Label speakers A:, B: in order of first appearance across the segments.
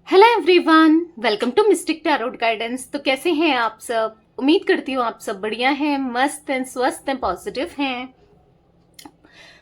A: Hello everyone, welcome to mystic tarot guidance. तो कैसे हैं आप सब? उम्मीद करती हूँ आप सब बढ़िया हैं, मस्त हैं, स्वस्थ हैं, पॉजिटिव हैं।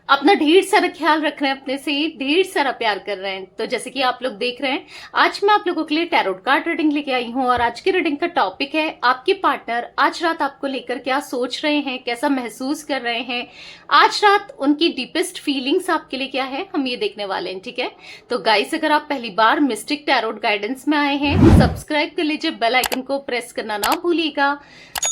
A: अपना ढेर सारा ख्याल रख रहे हैं, अपने से ढेर सारा प्यार कर रहे हैं। तो जैसे कि आप लोग देख रहे हैं, आज मैं आप लोगों के लिए टैरोट कार्ड रीडिंग लेके आई हूँ और आज की रीडिंग का टॉपिक है आपके पार्टनर आज रात आपको लेकर क्या सोच रहे हैं, कैसा महसूस कर रहे हैं। आज रात उनकी डीपेस्ट फीलिंग्स आपके लिए क्या है, हम ये देखने वाले हैं। ठीक है, तो गाइस अगर आप पहली बार मिस्टिक टैरोट गाइडेंस में आए हैं, सब्सक्राइब कर लीजिए, बेल आइकन को प्रेस करना ना भूलिएगा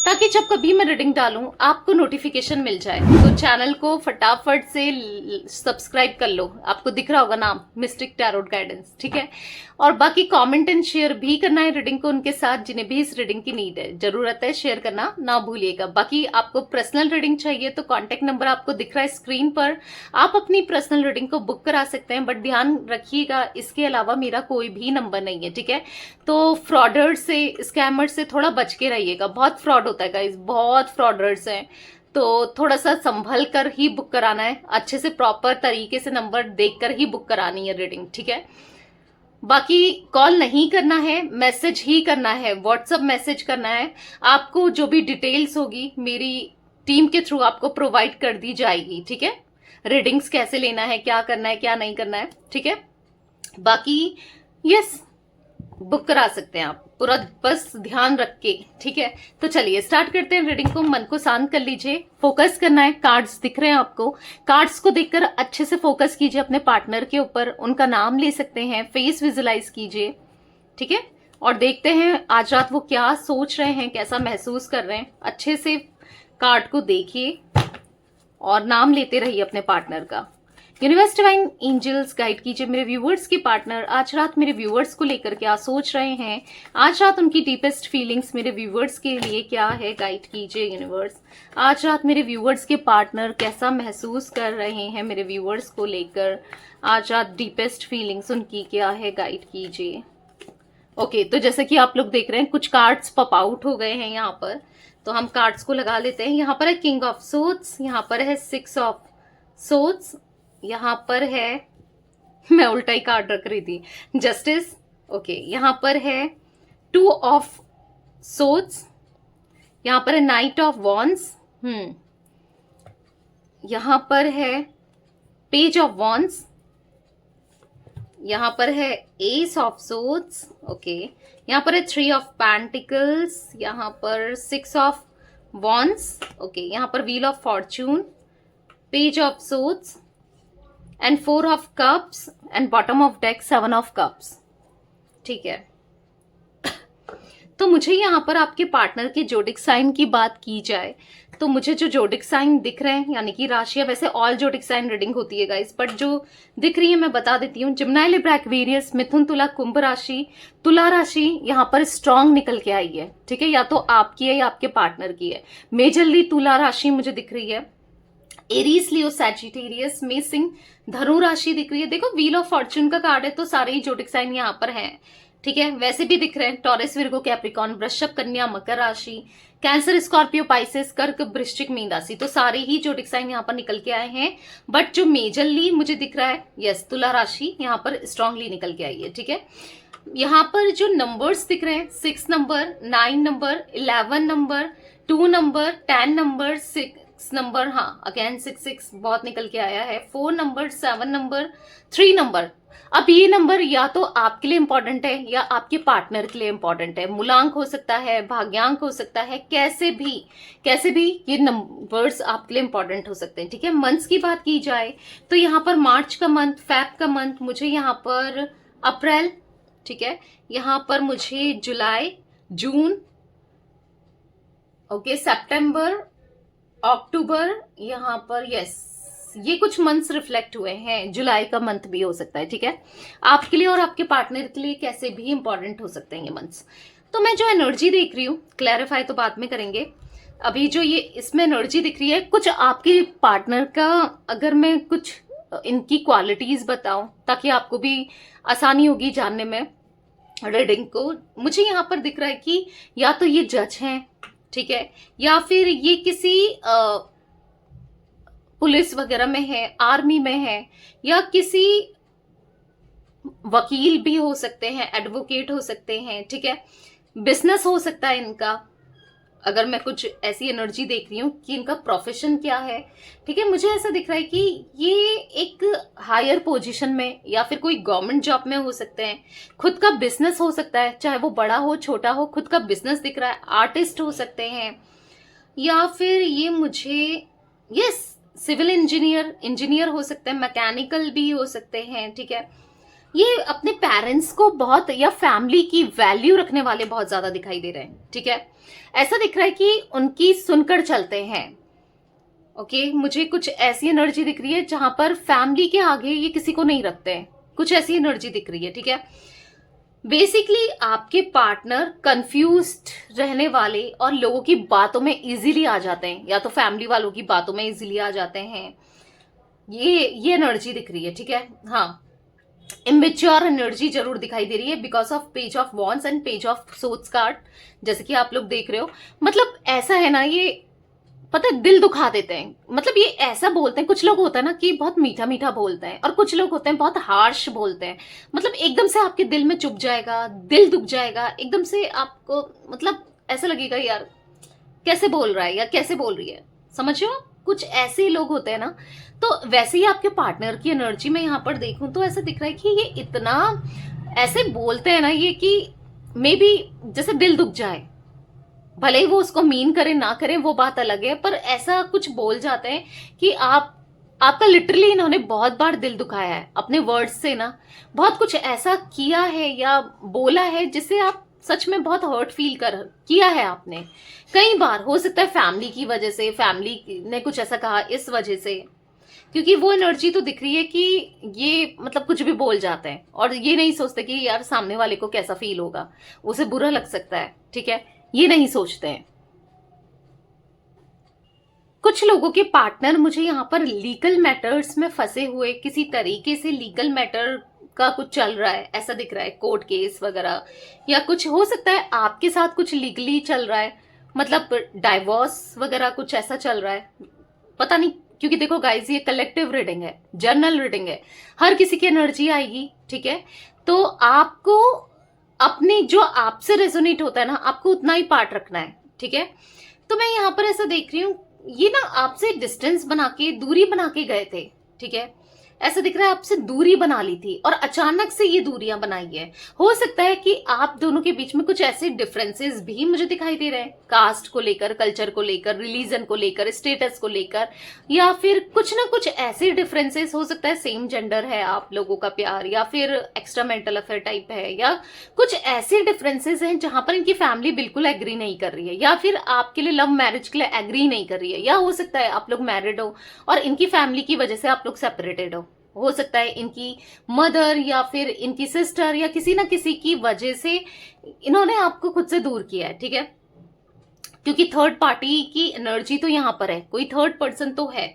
A: ताकि जब कभी मैं रीडिंग डालूं आपको नोटिफिकेशन मिल जाए। तो चैनल को फटाफट से सब्सक्राइब कर लो, आपको दिख रहा होगा नाम मिस्टिक टैरोट गाइडेंस। ठीक है, और बाकी कमेंट एंड शेयर भी करना है रीडिंग को उनके साथ जिन्हें भी इस रीडिंग की नीड है, जरूरत है, शेयर करना ना भूलिएगा। बाकी आपको पर्सनल रीडिंग चाहिए तो कॉन्टेक्ट नंबर आपको दिख रहा है स्क्रीन पर, आप अपनी पर्सनल रीडिंग को बुक करा सकते हैं। बट ध्यान रखिएगा, इसके अलावा मेरा कोई भी नंबर नहीं है। ठीक है, तो फ्रॉडर से, स्कैमर से थोड़ा बच के रहिएगा। बहुत फ्रॉड होता है गाइस, बहुत फ्रॉडर्स हैं, तो थोड़ा सा संभल कर ही बुक कराना है, अच्छे से प्रॉपर तरीके से नंबर देखकर ही बुक करानी है रीडिंग। ठीक है, बाकी कॉल नहीं करना है, मैसेज ही करना है, व्हाट्सएप मैसेज करना है। आपको जो भी डिटेल्स होगी मेरी टीम के थ्रू आपको प्रोवाइड कर दी जाएगी। ठीक है, रीडिंग्स कैसे लेना है, क्या करना है, क्या नहीं करना है। ठीक है, बाकी यस, बुक करा सकते हैं आप पूरा, बस ध्यान रख के। ठीक है, तो चलिए स्टार्ट करते हैं रीडिंग को। मन को शांत कर लीजिए, फोकस करना है। कार्ड्स दिख रहे हैं आपको, कार्ड्स को देखकर अच्छे से फोकस कीजिए अपने पार्टनर के ऊपर, उनका नाम ले सकते हैं, फेस विजुलाइज कीजिए। ठीक है, और देखते हैं आज रात वो क्या सोच रहे हैं, कैसा महसूस कर रहे हैं। अच्छे से कार्ड को देखिए और नाम लेते रहिए अपने पार्टनर का। यूनिवर्स डिवाइन एंजल्स गाइड कीजिए मेरे व्यूवर्स के पार्टनर आज रात मेरे व्यूवर्स को लेकर क्या सोच रहे हैं। आज रात उनकी डीपेस्ट फीलिंग्स मेरे व्यूवर्स के लिए क्या है, गाइड कीजिए यूनिवर्स। आज रात मेरे व्यूवर्स के पार्टनर कैसा महसूस कर रहे हैं मेरे व्यूवर्स को लेकर। आज रात डीपेस्ट फीलिंग्स उनकी क्या है, गाइड कीजिए। ओके, तो जैसे कि आप लोग देख रहे हैं कुछ कार्ड्स पॉप आउट हो गए हैं यहाँ पर, तो हम कार्ड्स को लगा लेते हैं। यहाँ पर है किंग ऑफ सोर्ड्स, यहाँ पर है सिक्स ऑफ सोर्ड्स, यहाँ पर है, मैं उल्टा ही कार्ड रख रही थी, जस्टिस। ओके, यहाँ पर है टू ऑफ सोर्ड्स, यहाँ पर है नाइट ऑफ वॉन्ड्स, यहाँ पर है पेज ऑफ वॉन्ड्स, यहाँ पर है एस ऑफ सोर्ड्स। ओके, यहाँ पर है थ्री ऑफ पेंटिकल्स, यहाँ पर सिक्स ऑफ वॉन्ड्स। ओके, यहाँ पर wheel of Fortune, page of swords and four of cups and bottom of deck seven of cups. ठीक है, तो मुझे यहाँ पर आपके पार्टनर के जोडिक साइन की बात की जाए तो मुझे जो जोडिक साइन दिख रहे हैं, यानी कि राशियां, वैसे ऑल जोडिक साइन रीडिंग होती है गाइस, बट जो दिख रही है मैं बता देती हूँ। जिम्नाई, लिब्रा, एक्वेरियस, मिथुन, तुला, कुंभ राशि, तुला राशि यहाँ पर स्ट्रांग निकल के आई है। ठीक है, या तो आपकी है या आपके पार्टनर की है। मेजरली तुला राशि मुझे दिख रही है। एरीज, लियो, सैजिटेरियस में सिंह, धनु राशि दिख रही है। देखो व्हील ऑफ फॉर्च्यून का कार्ड है तो सारे ही जोडिक साइन यहाँ पर हैं। ठीक है, वैसे भी दिख रहे हैं टॉरस, विर्गो, कैप्रिकॉन, वृषभ, कन्या, मकर राशि, कैंसर, स्कॉर्पियो, पाइसेस, कर्क, वृश्चिक, मीन राशि, तो सारे ही जोडिक साइन यहाँ पर निकल के आए हैं। बट जो मेजरली मुझे दिख रहा है, यस, तुला राशि यहाँ पर स्ट्रांगली निकल के आई है। ठीक है, यहाँ पर जो नंबर्स दिख रहे हैं, 6 number, 9 number, 11 number, 2 number, 10 number, 6 number, हाँ अगेन 6 बहुत निकल के आया है, 4 नंबर, 7 नंबर, 3 नंबर। अब ये नंबर या तो आपके लिए इंपॉर्टेंट है या आपके पार्टनर के लिए इंपॉर्टेंट है। मूलांक हो सकता है, भाग्यांक हो सकता है, कैसे भी ये नंबर्स आपके लिए इंपॉर्टेंट हो सकते हैं। ठीक है, मंथ्स की बात की जाए तो यहाँ पर मार्च का मंथ, फेब का मंथ, मुझे यहाँ पर अप्रैल, ठीक है, यहाँ पर मुझे जुलाई, जून, ओके, सितंबर, अक्टूबर, यहाँ पर यस, ये कुछ मंथ्स रिफ्लेक्ट हुए हैं। जुलाई का मंथ भी हो सकता है। ठीक है, आपके लिए और आपके पार्टनर के लिए कैसे भी इंपॉर्टेंट हो सकते हैं ये मंथ्स। तो मैं जो एनर्जी देख रही हूँ, क्लैरिफाई तो बाद में करेंगे, अभी जो ये इसमें एनर्जी दिख रही है, कुछ आपके पार्टनर का, अगर मैं कुछ इनकी क्वालिटीज बताऊं ताकि आपको भी आसानी होगी जानने में रीडिंग को। मुझे यहाँ पर दिख रहा है कि या तो ये जज हैं, ठीक है, या फिर ये किसी पुलिस वगैरह में है, आर्मी में है, या किसी वकील भी हो सकते हैं, एडवोकेट हो सकते हैं, ठीक है। बिजनेस हो सकता है इनका, अगर मैं कुछ ऐसी एनर्जी देख रही हूँ कि इनका प्रोफेशन क्या है, ठीक है। मुझे ऐसा दिख रहा है कि ये एक हायर पोजीशन में या फिर कोई गवर्नमेंट जॉब में हो सकते हैं, खुद का बिजनेस हो सकता है, चाहे वो बड़ा हो छोटा हो, खुद का बिजनेस दिख रहा है। आर्टिस्ट हो सकते हैं, या फिर ये मुझे यस सिविल इंजीनियर हो सकते हैं, मैकेनिकल भी हो सकते हैं, ठीक है। ये अपने पेरेंट्स को बहुत या फैमिली की वैल्यू रखने वाले बहुत ज्यादा दिखाई दे रहे हैं, ठीक है। ऐसा दिख रहा है कि उनकी सुनकर चलते हैं। ओके, मुझे कुछ ऐसी एनर्जी दिख रही है जहां पर फैमिली के आगे ये किसी को नहीं रखते हैं, कुछ ऐसी एनर्जी दिख रही है, ठीक है। बेसिकली आपके पार्टनर कंफ्यूज्ड रहने वाले और लोगों की बातों में इजीली आ जाते हैं, या तो फैमिली वालों की बातों में इजीली आ जाते हैं। ये एनर्जी दिख रही है, ठीक है। हाँ, इमेच्योर एनर्जी जरूर दिखाई दे रही है because of page of wands and page of swords card, जैसे कि आप लोग देख रहे हो। मतलब ऐसा है ना, ये पता है दिल दुखा देते हैं। मतलब ये ऐसा बोलते हैं, कुछ लोग होता है ना कि बहुत मीठा मीठा बोलते हैं, और कुछ लोग होते हैं बहुत हार्श बोलते हैं। मतलब एकदम से आपके दिल में चुभ जाएगा, दिल दुख जाएगा एकदम से आपको। मतलब ऐसा लगेगा यार कैसे बोल रहा है या कैसे बोल रही है, समझ रहे हो। कुछ ऐसे लोग होते हैं ना। तो वैसे ही आपके पार्टनर की एनर्जी में यहाँ पर देखूं तो ऐसा दिख रहा है कि ये इतना ऐसे बोलते हैं ना ये कि मे बी जैसे दिल दुख जाए, भले ही वो उसको मीन करे ना करे वो बात अलग है, पर ऐसा कुछ बोल जाते हैं कि आपका लिटरली इन्होंने बहुत बार दिल दुखाया है अपने वर्ड्स से ना। बहुत कुछ ऐसा किया है या बोला है जिससे आप सच में बहुत हर्ट फील किया है आपने कई बार। हो सकता है फैमिली की वजह से, फैमिली ने कुछ ऐसा कहा इस वजह से, क्योंकि वो एनर्जी तो दिख रही है कि ये मतलब कुछ भी बोल जाते हैं और ये नहीं सोचते कि यार सामने वाले को कैसा फील होगा, उसे बुरा लग सकता है, ठीक है। ये नहीं सोचते हैं। कुछ लोगों के पार्टनर मुझे यहाँ पर लीगल मैटर्स में फंसे हुए, किसी तरीके से लीगल मैटर का कुछ चल रहा है ऐसा दिख रहा है, कोर्ट केस वगैरह, या कुछ हो सकता है आपके साथ कुछ लीगली चल रहा है, मतलब डाइवोर्स वगैरह कुछ ऐसा चल रहा है, पता नहीं। क्योंकि देखो गाइज ये कलेक्टिव रीडिंग है, जर्नल रीडिंग है, हर किसी की एनर्जी आएगी, ठीक है। तो आपको अपनी जो आपसे रेजोनेट होता है ना, आपको उतना ही पार्ट रखना है, ठीक है। तो मैं यहाँ पर ऐसा देख रही हूँ, ये ना आपसे डिस्टेंस बना के, दूरी बना के गए थे, ठीक है। ऐसा दिख रहा है आपसे दूरी बना ली थी और अचानक से ये दूरियां बनाई है। हो सकता है कि आप दोनों के बीच में कुछ ऐसे डिफरेंसेस भी मुझे दिखाई दे रहे हैं, कास्ट को लेकर, कल्चर को लेकर, रिलीजन को लेकर, स्टेटस को लेकर, या फिर कुछ ना कुछ ऐसे डिफरेंसेस। हो सकता है सेम जेंडर है आप लोगों का प्यार, या फिर एक्स्ट्रा मेंटल अफेयर टाइप है, या कुछ ऐसे डिफरेंसेस हैं जहां पर इनकी फैमिली बिल्कुल एग्री नहीं कर रही है, या फिर आपके लिए लव मैरिज के लिए एग्री नहीं कर रही है, या हो सकता है आप लोग मैरिड हो और इनकी फैमिली की वजह से आप लोग सेपरेटेड हो सकता है इनकी मदर या फिर इनकी सिस्टर या किसी ना किसी की वजह से इन्होंने आपको खुद से दूर किया है, ठीक है। क्योंकि थर्ड पार्टी की एनर्जी तो यहां पर है, कोई थर्ड पर्सन तो है।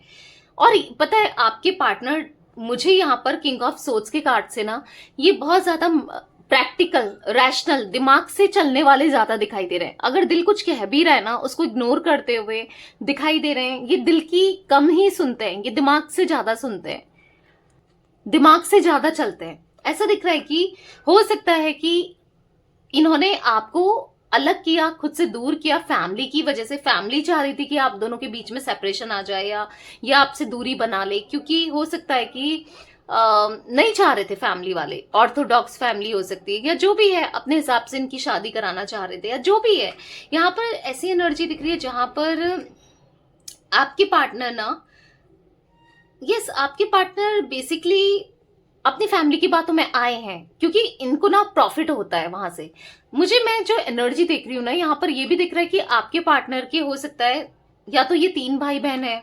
A: और पता है आपके पार्टनर मुझे यहाँ पर किंग ऑफ सोर्ड्स के कार्ड से ना ये बहुत ज्यादा प्रैक्टिकल, रैशनल, दिमाग से चलने वाले ज्यादा दिखाई दे रहे हैं। अगर दिल कुछ कह भी रहा है ना, उसको इग्नोर करते हुए दिखाई दे रहे हैं। ये दिल की कम ही सुनते हैं, ये दिमाग से ज्यादा सुनते हैं, दिमाग से ज्यादा चलते हैं। ऐसा दिख रहा है कि हो सकता है कि इन्होंने आपको अलग किया, खुद से दूर किया फैमिली की वजह से। फैमिली चाह रही थी कि आप दोनों के बीच में सेपरेशन आ जाए या आपसे दूरी बना ले, क्योंकि हो सकता है कि नहीं चाह रहे थे फैमिली वाले, ऑर्थोडॉक्स फैमिली हो सकती है, या जो भी है अपने हिसाब से इनकी शादी कराना चाह रहे थे, या जो भी है। यहाँ पर ऐसी एनर्जी दिख रही है जहां पर आपके पार्टनर ना, यस आपके पार्टनर बेसिकली अपनी फैमिली की बातों में आए हैं, क्योंकि इनको ना प्रॉफिट होता है वहां से। मैं जो एनर्जी देख रही हूँ ना, यहाँ पर ये भी दिख रहा है कि आपके पार्टनर के हो सकता है या तो ये 3 भाई बहन है,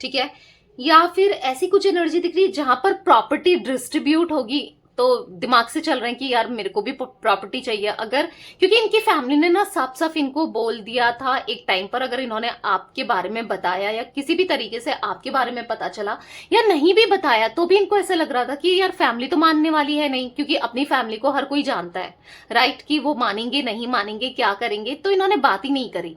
A: ठीक है, या फिर ऐसी कुछ एनर्जी दिख रही है जहां पर प्रॉपर्टी डिस्ट्रीब्यूट होगी। तो दिमाग से चल रहे हैं कि यार मेरे को भी प्रॉपर्टी चाहिए, अगर क्योंकि इनकी फैमिली ने ना साफ साफ इनको बोल दिया था एक टाइम पर। अगर इन्होंने आपके बारे में बताया या किसी भी तरीके से आपके बारे में पता चला, या नहीं भी बताया तो भी इनको ऐसा लग रहा था कि यार फैमिली तो मानने वाली है नहीं, क्योंकि अपनी फैमिली को हर कोई जानता है, राइट, कि वो मानेंगे नहीं मानेंगे क्या करेंगे, तो इन्होंने बात ही नहीं करी।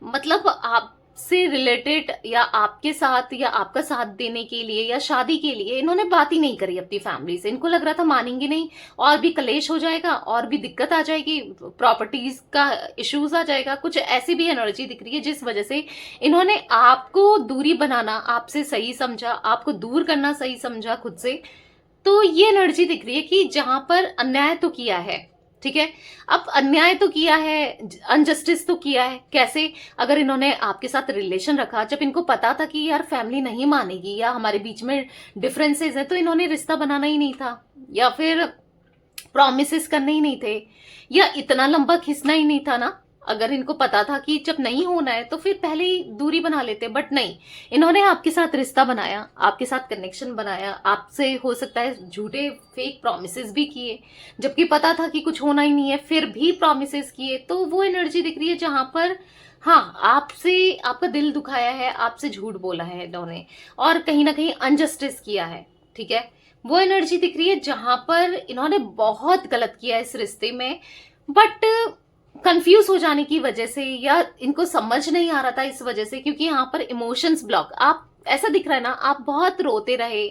A: मतलब आप आपसे रिलेटेड या आपके साथ या आपका साथ देने के लिए या शादी के लिए इन्होंने बात ही नहीं करी अपनी फैमिली से। इनको लग रहा था मानेंगे नहीं, और भी कलेश हो जाएगा, और भी दिक्कत आ जाएगी, प्रॉपर्टीज का इश्यूज आ जाएगा, कुछ ऐसी भी एनर्जी दिख रही है जिस वजह से इन्होंने आपको दूरी बनाना आपसे सही समझा, आपको दूर करना सही समझा खुद से। तो ये एनर्जी दिख रही है कि जहां पर अन्याय तो किया है, ठीक है, अब अन्याय तो किया है, अनजस्टिस तो किया है। कैसे? अगर इन्होंने आपके साथ रिलेशन रखा जब इनको पता था कि यार फैमिली नहीं मानेगी या हमारे बीच में डिफरेंसेस है, तो इन्होंने रिश्ता बनाना ही नहीं था, या फिर प्रॉमिसेस करने ही नहीं थे, या इतना लंबा खिंचना ही नहीं था ना। अगर इनको पता था कि जब नहीं होना है तो फिर पहले ही दूरी बना लेते, बट नहीं, इन्होंने आपके साथ रिश्ता बनाया, आपके साथ कनेक्शन बनाया, आपसे हो सकता है झूठे फेक प्रॉमिसेस भी किए, जबकि पता था कि कुछ होना ही नहीं है, फिर भी प्रॉमिसेस किए। तो वो एनर्जी दिख रही है जहां पर हाँ, आपसे आपका दिल दुखाया है, आपसे झूठ बोला है इन्होंने, और कहीं ना कहीं अनजस्टिस किया है, ठीक है। वो एनर्जी दिख रही है जहां पर इन्होंने बहुत गलत किया इस रिश्ते में, बट कंफ्यूज हो जाने की वजह से या इनको समझ नहीं आ रहा था इस वजह से, क्योंकि यहाँ पर इमोशंस ब्लॉक, आप ऐसा दिख रहा है ना, आप बहुत रोते रहे,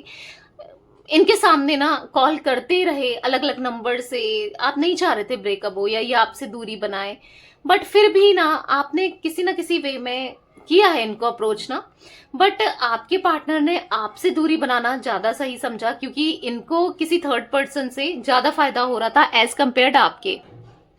A: इनके सामने ना कॉल करते रहे अलग अलग नंबर से, आप नहीं चाह रहे थे ब्रेकअप हो या ये आपसे दूरी बनाए, बट फिर भी ना आपने किसी ना किसी वे में किया है इनको अप्रोच ना, बट आपके पार्टनर ने आपसे दूरी बनाना ज्यादा सही समझा, क्योंकि इनको किसी थर्ड पर्सन से ज्यादा फायदा हो रहा था एज कंपेयर्ड आपके।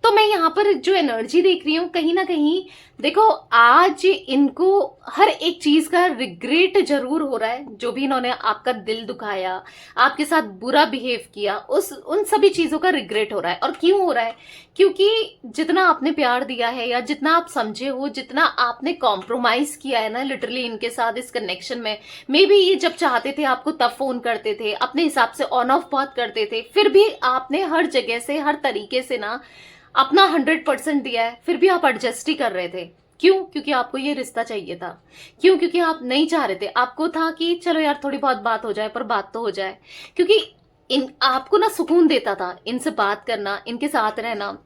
A: तो मैं यहाँ पर जो एनर्जी देख रही हूँ, कहीं ना कहीं देखो आज इनको हर एक चीज का रिग्रेट जरूर हो रहा है, जो भी इन्होंने आपका दिल दुखाया, आपके साथ बुरा बिहेव किया, उन सभी चीजों का रिग्रेट हो रहा है। और क्यों हो रहा है? क्योंकि जितना आपने प्यार दिया है या जितना आप समझे हो, जितना आपने कॉम्प्रोमाइज किया है ना लिटरली इनके साथ इस कनेक्शन में, मे बी ये जब चाहते थे आपको तब फोन करते थे, अपने हिसाब से ऑन ऑफ बहुत करते थे, फिर भी आपने हर जगह से हर तरीके से ना अपना 100% दिया है, फिर भी आप एडजस्ट ही कर रहे थे। क्यों? क्योंकि आपको ये रिश्ता चाहिए था। क्यों? क्योंकि आप नहीं चाह रहे थे, आपको था कि चलो यार थोड़ी बहुत बात हो जाए, पर बात तो हो जाए, क्योंकि इन आपको ना सुकून देता था इनसे बात करना, इनके साथ रहना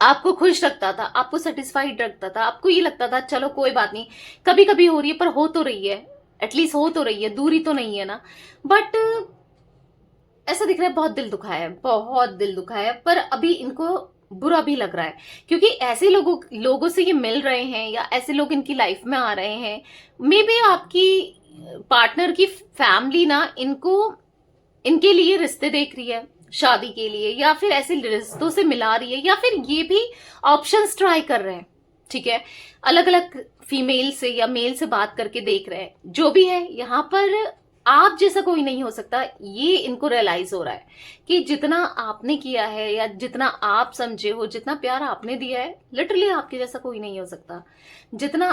A: आपको खुश रखता था, आपको सेटिस्फाइड रखता था, आपको ये लगता था चलो कोई बात नहीं, कभी कभी हो रही है पर हो तो रही है, एटलीस्ट हो तो रही है, दूरी तो नहीं है ना। बट ऐसा दिख रहा है बहुत दिल दुखा है, बहुत दिल दुखा है, पर अभी इनको बुरा भी लग रहा है, क्योंकि ऐसे लोगों से ये मिल रहे हैं या ऐसे लोग इनकी लाइफ में आ रहे हैं। मे बी आपकी पार्टनर की फैमिली ना इनको इनके लिए रिश्ते देख रही है शादी के लिए, या फिर ऐसे रिश्तों से मिला रही है, या फिर ये भी ऑप्शंस ट्राई कर रहे हैं, ठीक है, अलग अलग फीमेल से या मेल से बात करके देख रहे हैं। जो भी है, यहाँ पर आप जैसा कोई नहीं हो सकता, ये इनको रियलाइज हो रहा है कि जितना आपने किया है या जितना आप समझे हो, जितना प्यार आपने दिया है, लिटरली आपके जैसा कोई नहीं हो सकता। जितना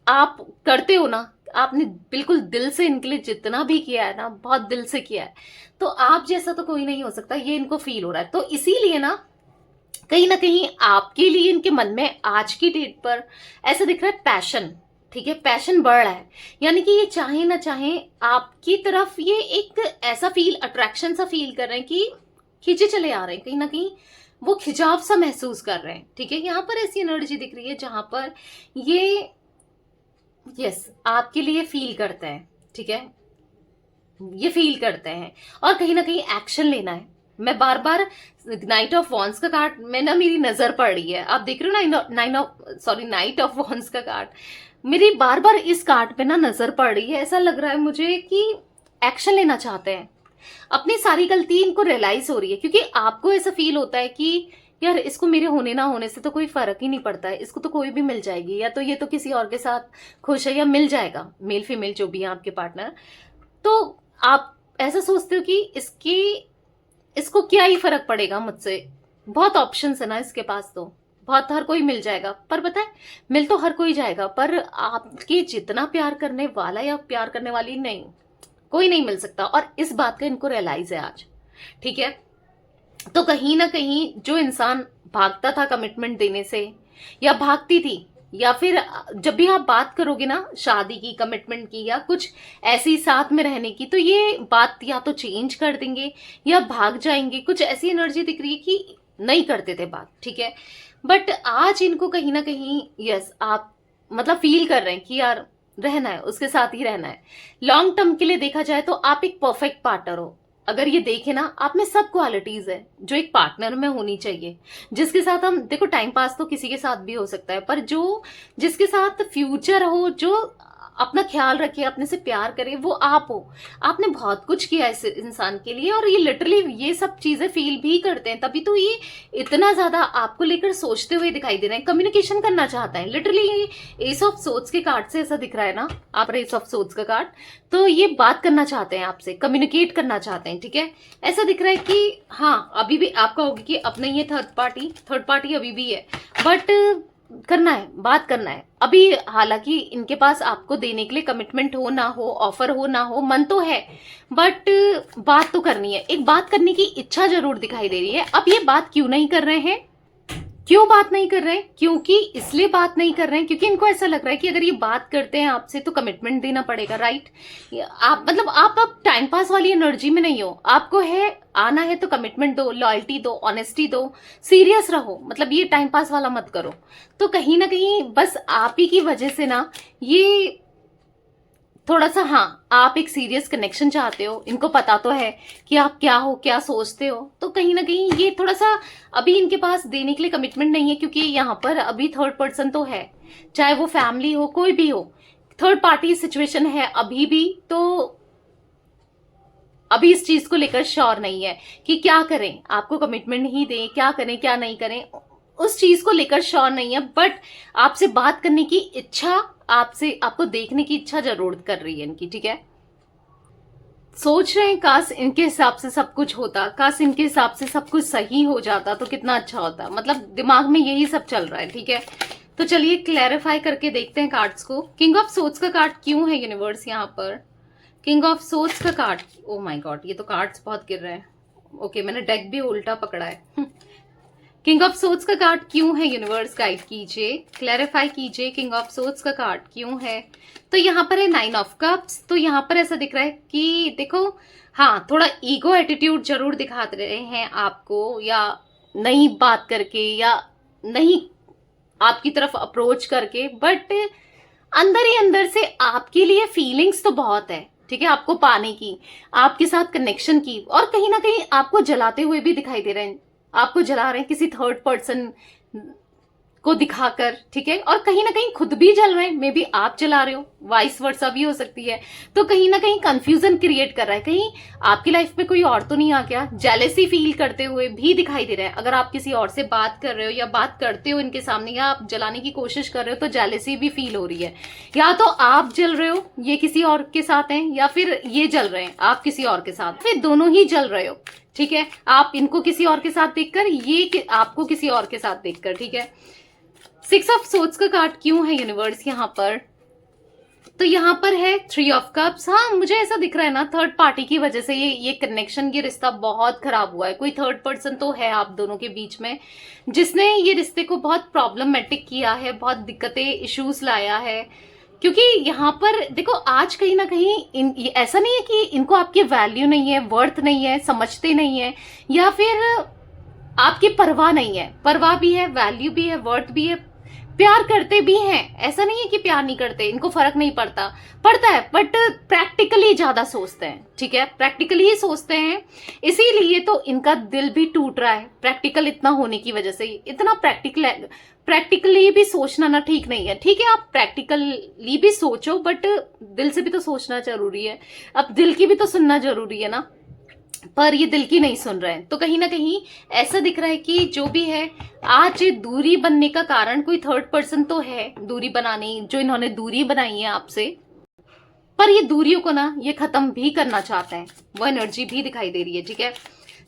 A: आप करते हो ना, आपने बिल्कुल दिल से इनके लिए जितना भी किया है ना, बहुत दिल से किया है, तो आप जैसा तो कोई नहीं हो सकता, ये इनको फील हो रहा है। तो इसीलिए ना कहीं आपके लिए इनके मन में आज की डेट पर ऐसा दिख रहा है पैशन, ठीक है, पैशन बढ़ रहा है, यानी कि ये चाहे ना चाहे आपकी तरफ ये एक ऐसा फील, अट्रैक्शन सा फील कर रहे हैं कि खींचे चले आ रहे हैं, कहीं ना कहीं वो खिंचाव सा महसूस कर रहे हैं, ठीक है। यहाँ पर ऐसी एनर्जी दिख रही है जहां पर ये यस आपके लिए फील करते हैं, ठीक है, ये फील करते हैं, और कहीं ना कहीं एक्शन लेना है। मैं बार बार नाइट ऑफ वॉन्स का कार्ड में ना मेरी नजर पड़ रही है, आप देख रहे हो नाइट ऑफ वॉन्स का कार्ड मेरी बार बार इस कार्ड पे ना नजर पड़ रही है। ऐसा लग रहा है मुझे कि एक्शन लेना चाहते हैं, अपनी सारी गलती इनको रियलाइज हो रही है, क्योंकि आपको ऐसा फील होता है कि यार इसको मेरे होने ना होने से तो कोई फर्क ही नहीं पड़ता है, इसको तो कोई भी मिल जाएगी, या तो ये तो किसी और के साथ खुश है या मिल जाएगा, मेल फीमेल जो भी है आपके पार्टनर। तो आप ऐसा सोचते हो कि इसको क्या ही फर्क पड़ेगा मुझसे, बहुत ऑप्शंस है ना इसके पास, तो बहुत हर कोई मिल जाएगा। पर पता है, मिल तो हर कोई जाएगा, पर आपके जितना प्यार करने वाला या प्यार करने वाली नहीं, कोई नहीं मिल सकता, और इस बात का इनको रियलाइज है आज, ठीक है। तो कहीं ना कहीं जो इंसान भागता था कमिटमेंट देने से, या भागती थी, या फिर जब भी आप बात करोगे ना शादी की, कमिटमेंट की, या कुछ ऐसी साथ में रहने की, तो ये बात या तो चेंज कर देंगे या भाग जाएंगे, कुछ ऐसी एनर्जी दिख रही है कि नहीं करते थे बात, ठीक है। बट आज इनको कहीं ना कहीं यस आप मतलब फील कर रहे हैं कि यार रहना है, उसके साथ ही रहना है। लॉन्ग टर्म के लिए देखा जाए तो आप एक परफेक्ट पार्टनर हो। अगर ये देखे ना, आप में सब क्वालिटीज है जो एक पार्टनर में होनी चाहिए, जिसके साथ हम देखो, टाइम पास तो किसी के साथ भी हो सकता है, पर जो जिसके साथ फ्यूचर हो, जो अपना ख्याल रखे, अपने से प्यार करे, वो आप हो। आपने बहुत कुछ किया इस इंसान के लिए, और ये लिटरली ये सब चीजें फील भी करते हैं, तभी तो ये इतना ज्यादा आपको लेकर सोचते हुए दिखाई दे रहे हैं, कम्युनिकेशन करना चाहता है। लिटरली ये एस ऑफ सोर्ड्स के कार्ड से ऐसा दिख रहा है ना, आप एस ऑफ सोर्ड्स का कार्ड, तो ये बात करना चाहते हैं आपसे, कम्युनिकेट करना चाहते हैं, ठीक है। ऐसा दिख रहा है कि हाँ, अभी भी आपका होगी कि अपना ये थर्ड पार्टी अभी भी है, बट करना है, बात करना है अभी। हालांकि इनके पास आपको देने के लिए कमिटमेंट हो ना हो, ऑफर हो ना हो, मन तो है, बट बात तो करनी है। एक बात करने की इच्छा जरूर दिखाई दे रही है। अब ये बात क्यों नहीं कर रहे हैं, क्यों बात नहीं कर रहे हैं? क्योंकि इसलिए बात नहीं कर रहे हैं क्योंकि इनको ऐसा लग रहा है कि अगर ये बात करते हैं आपसे तो कमिटमेंट देना पड़ेगा, राइट। आप मतलब आप अब टाइम पास वाली एनर्जी में नहीं हो, आपको है आना है तो कमिटमेंट दो, लॉयल्टी दो, ऑनेस्टी दो, सीरियस रहो, मतलब ये टाइम पास वाला मत करो। तो कहीं ना कहीं बस आप ही की वजह से ना ये थोड़ा सा, हाँ, आप एक सीरियस कनेक्शन चाहते हो, इनको पता तो है कि आप क्या हो, क्या सोचते हो, तो कहीं ना कहीं ये थोड़ा सा अभी इनके पास देने के लिए कमिटमेंट नहीं है, क्योंकि यहाँ पर अभी थर्ड पर्सन तो है, चाहे वो फैमिली हो, कोई भी हो, थर्ड पार्टी सिचुएशन है अभी भी। तो अभी इस चीज को लेकर श्योर नहीं है कि क्या करें, आपको कमिटमेंट ही दें, क्या करें क्या नहीं करें, उस चीज को लेकर श्योर नहीं है। बट आपसे बात करने की इच्छा, आपसे आपको देखने की इच्छा जरूर कर रही है इनकी, ठीक है। सोच रहे हैं काश इनके हिसाब से सब कुछ होता, काश इनके हिसाब से सब कुछ सही हो जाता तो कितना अच्छा होता, मतलब दिमाग में यही सब चल रहा है, ठीक है। तो चलिए क्लैरिफाई करके देखते हैं कार्ड्स को। किंग ऑफ सोर्ड्स का कार्ड क्यों है यूनिवर्स यहाँ पर? किंग ऑफ सोर्ड्स का कार्ड, ओ माय गॉड, ये तो कार्ड्स बहुत गिर रहे हैं। ओके, मैंने डेक भी उल्टा पकड़ा है। किंग ऑफ सोर्ड्स का कार्ड क्यों है यूनिवर्स? गाइड कीजिए, क्लैरिफाई कीजिए, किंग ऑफ सोर्ड्स का कार्ड क्यों है? तो यहाँ पर है 9 ऑफ कप्स। तो यहाँ पर ऐसा दिख रहा है कि देखो, हाँ, थोड़ा ईगो एटीट्यूड जरूर दिखा रहे हैं आपको, या नहीं बात करके, या नहीं आपकी तरफ अप्रोच करके, बट अंदर ही अंदर से आपके लिए फीलिंग्स तो बहुत है, ठीक है, आपको पाने की, आपके साथ कनेक्शन की, और कहीं ना कहीं आपको जलाते हुए भी दिखाई दे रहे हैं, आपको जला रहे हैं किसी थर्ड पर्सन को दिखाकर, ठीक है, और कहीं ना कहीं खुद भी जल रहे हैं, मे बी आप जला रहे हो, वाइस वर्सा भी हो सकती है। तो कहीं ना कहीं कंफ्यूजन क्रिएट कर रहा है, कहीं आपकी लाइफ में कोई और तो नहीं आ गया, जेलेसी फील करते हुए भी दिखाई दे रहे हैं। अगर आप किसी और से बात कर रहे हो या बात करते हो इनके सामने, या आप जलाने की कोशिश कर रहे हो, तो जेलेसी भी फील हो रही है। या तो आप जल रहे हो, ये किसी और के साथ हैं, या फिर ये जल रहे हैं, आप किसी और के साथ, फिर दोनों ही जल रहे हो, ठीक है। आप इनको किसी और के साथ देखकर, ये आपको किसी और के साथ देखकर, ठीक है। 6 ऑफ सोर्ड्स का कार्ड क्यों है यूनिवर्स यहाँ पर? तो यहाँ पर है 3 ऑफ कप्स। हाँ, मुझे ऐसा दिख रहा है ना, थर्ड पार्टी की वजह से ये कनेक्शन, ये रिश्ता बहुत खराब हुआ है। कोई थर्ड पर्सन तो है आप दोनों के बीच में, जिसने ये रिश्ते को बहुत प्रॉब्लमेटिक किया है, बहुत दिक्कतें, इश्यूज लाया है। क्योंकि यहाँ पर देखो, आज कहीं ना कहीं ऐसा नहीं है कि इनको आपकी वैल्यू नहीं है, वर्थ नहीं है, समझते नहीं है, या फिर आपकी परवाह नहीं है। परवाह भी है, वैल्यू भी है, वर्थ भी है, प्यार करते भी हैं, ऐसा नहीं है कि प्यार नहीं करते, इनको फर्क नहीं पड़ता है, बट प्रैक्टिकली ज्यादा सोचते हैं, ठीक है, प्रैक्टिकली ही सोचते हैं। इसीलिए तो इनका दिल भी टूट रहा है, प्रैक्टिकल इतना होने की वजह से। इतना प्रैक्टिकली भी सोचना ना ठीक नहीं है, ठीक है, आप प्रैक्टिकली भी सोचो, बट दिल से भी तो सोचना जरूरी है। अब दिल की भी तो सुनना जरूरी है ना, पर ये दिल की नहीं सुन रहे हैं। तो कहीं ना कहीं ऐसा दिख रहा है कि जो भी है, आज दूरी बनने का कारण कोई थर्ड पर्सन तो है, दूरी बनाने, जो इन्होंने दूरी बनाई है आपसे, पर ये दूरियों को ना ये खत्म भी करना चाहते हैं, वो एनर्जी भी दिखाई दे रही है, ठीक है।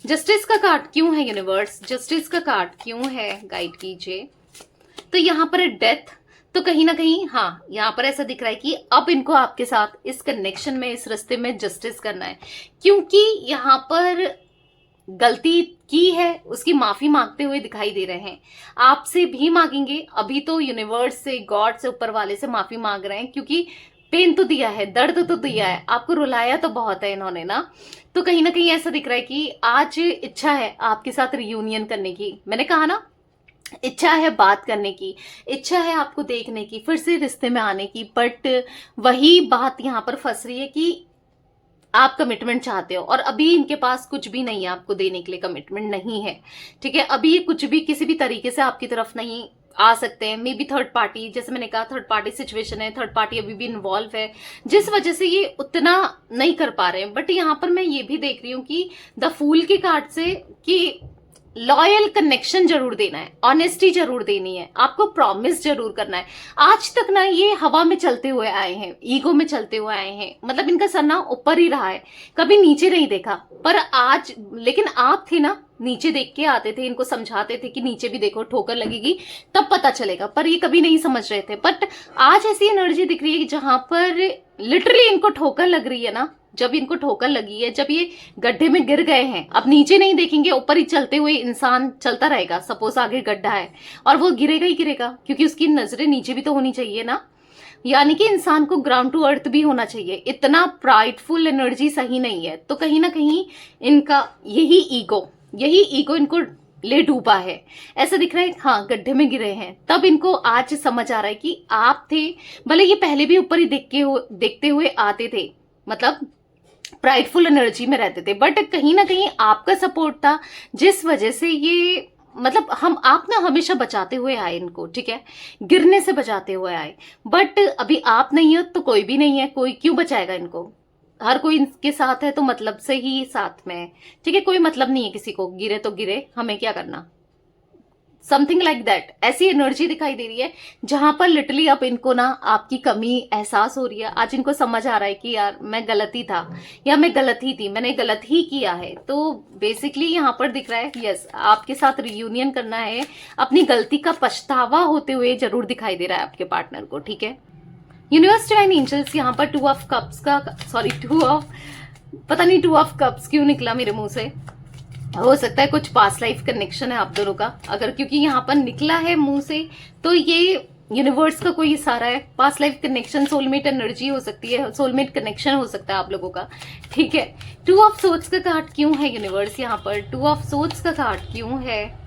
A: जस्टिस का कार्ड क्यों है यूनिवर्स? जस्टिस का कार्ड क्यों है? गाइड कीजिए। तो यहाँ पर है डेथ। तो कहीं ना कहीं, हाँ, यहाँ पर ऐसा दिख रहा है कि अब इनको आपके साथ इस कनेक्शन में, इस रिश्ते में जस्टिस करना है, क्योंकि यहाँ पर गलती की है, उसकी माफी मांगते हुए दिखाई दे रहे हैं। आपसे भी मांगेंगे, अभी तो यूनिवर्स से, गॉड से, ऊपर वाले से माफी मांग रहे हैं, क्योंकि पेन तो दिया है, दर्द तो दिया है, आपको रुलाया तो बहुत है इन्होंने ना। तो कहीं ना कहीं ऐसा दिख रहा है कि आज इच्छा है आपके साथ रियूनियन करने की। मैंने कहा ना, इच्छा है बात करने की, इच्छा है आपको देखने की, फिर से रिश्ते में आने की, बट वही बात यहाँ पर फंस रही है कि आप कमिटमेंट चाहते हो और अभी इनके पास कुछ भी नहीं है आपको देने के लिए, कमिटमेंट नहीं है। ठीक है, अभी ये कुछ भी किसी भी तरीके से आपकी तरफ नहीं आ सकते हैं। मे बी थर्ड पार्टी, जैसे मैंने कहा थर्ड पार्टी सिचुएशन है, थर्ड पार्टी अभी भी इन्वॉल्व है, जिस वजह से ये उतना नहीं कर पा रहे हैं। बट यहाँ पर मैं ये भी देख रही हूँ कि द फूल के कार्ड से कि लॉयल कनेक्शन जरूर देना है, ऑनेस्टी जरूर देनी है, आपको प्रॉमिस जरूर करना है। आज तक ना ये हवा में चलते हुए आए हैं, ईगो में चलते हुए आए हैं, मतलब इनका सर ना ऊपर ही रहा है, कभी नीचे नहीं देखा। पर आज लेकिन आप थे ना, नीचे देख के आते थे, इनको समझाते थे कि नीचे भी देखो ठोकर लगेगी तब पता चलेगा, पर ये कभी नहीं समझ रहे थे। बट आज ऐसी एनर्जी दिख रही है कि जहां पर लिटरली इनको ठोकर लग रही है ना, जब इनको ठोकर लगी है, जब ये गड्ढे में गिर गए हैं, अब नीचे नहीं देखेंगे, ऊपर ही चलते हुए इंसान चलता रहेगा। सपोज आगे गड्ढा है और वो गिरेगा ही गिरेगा, क्योंकि उसकी नजरें नीचे भी तो होनी चाहिए ना। यानी कि इंसान को ग्राउंड टू अर्थ भी होना चाहिए। इतना प्राइडफुल एनर्जी सही नहीं है। तो कहीं ना कहीं इनका यही ईगो इनको ले डूबा है, ऐसा दिख रहा है। हाँ, गड्ढे में गिरे हैं, तब इनको आज समझ आ रहा है कि आप थे, भले ये पहले भी ऊपर ही देखते हुए आते थे, मतलब प्राइडफुल एनर्जी में रहते थे, बट कहीं ना कहीं आपका सपोर्ट था, जिस वजह से ये मतलब आप ना हमेशा बचाते हुए आए इनको, ठीक है, गिरने से बचाते हुए आए। बट अभी आप नहीं हो तो कोई भी नहीं है, कोई क्यों बचाएगा इनको? हर कोई इनके साथ है तो मतलब से ही साथ में है, ठीक है, कोई मतलब नहीं है किसी को, गिरे तो गिरे, हमें क्या करना, समथिंग लाइक दैट। ऐसी एनर्जी दिखाई दे रही है जहां पर लिटरली अब इनको ना आपकी कमी एहसास हो रही है। आज इनको समझ आ रहा है कि यार मैं गलती था, या मैं गलत ही थी, मैंने गलत ही किया है। तो बेसिकली यहाँ पर दिख रहा है यस, आपके साथ रियूनियन करना है, अपनी गलती का पछतावा होते हुए जरूर दिखाई दे रहा है आपके पार्टनर को, ठीक है। यूनिवर्स डिवाइन एंजल्स यहाँ पर टू ऑफ कप्स क्यों निकला मेरे मुंह से? हो सकता है कुछ पास्ट लाइफ कनेक्शन है आप दोनों का, अगर क्योंकि यहाँ पर निकला है मुंह से तो ये यूनिवर्स का कोई इशारा है। Past life connection, soulmate energy हो सकती है, सोलमेट कनेक्शन हो सकता है आप लोगों का, ठीक है। टू ऑफ सोर्ड्स का कार्ड क्यों है यूनिवर्स? यहाँ पर टू ऑफ सोर्ड्स का कार्ड क्यों है?